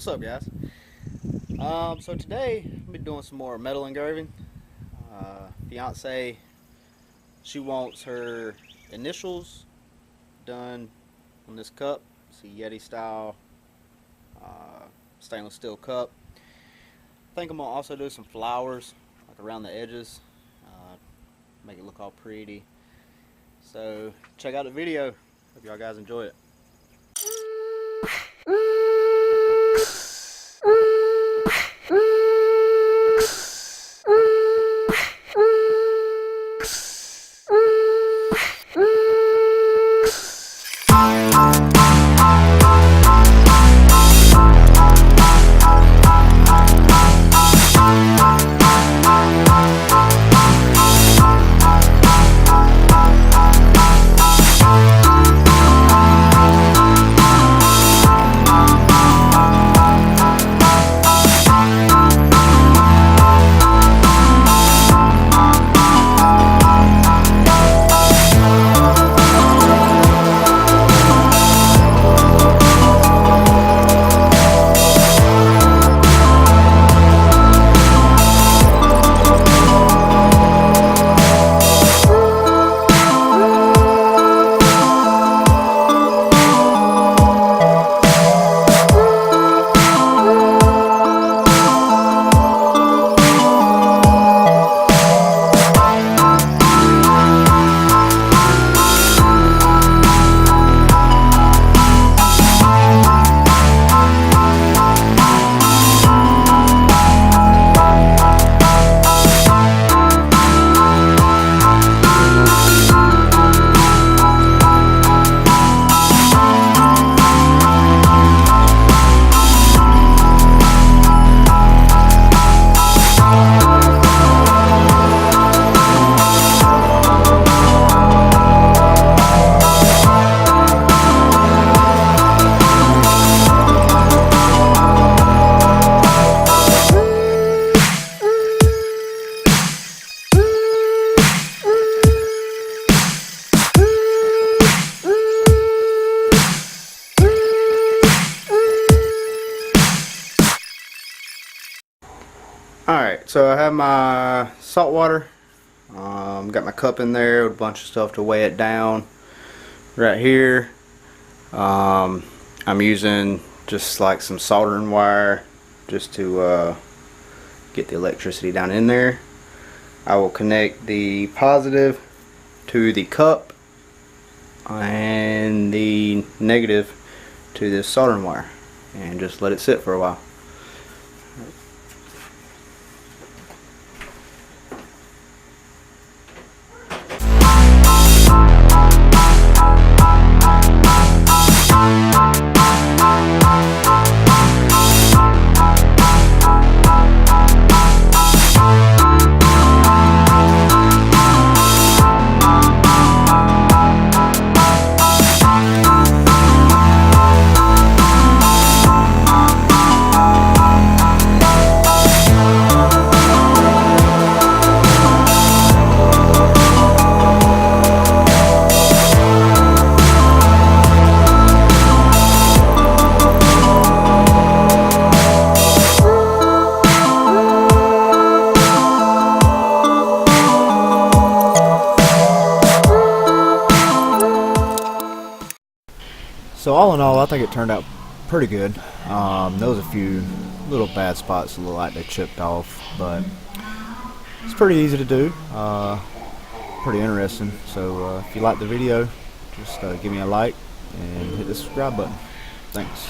What's up, guys? So today I'll be doing some more metal engraving. Fiance, she wants her initials done on this cup. It's a Yeti style stainless steel cup. I think I'm gonna also do some flowers like around the edges, make it look all pretty. So check out the video. Hope y'all guys enjoy it. Alright, so I have my salt water. Got my cup in there with a bunch of stuff to weigh it down. Right here, I'm using just like some soldering wire just to get the electricity down in there. I will connect the positive to the cup and the negative to this soldering wire and just let it sit for a while. So all in all, I think it turned out pretty good. There was a few little bad spots that looked like they chipped off, but it's pretty easy to do. Pretty interesting. So if you like the video, just give me a like and hit the subscribe button. Thanks.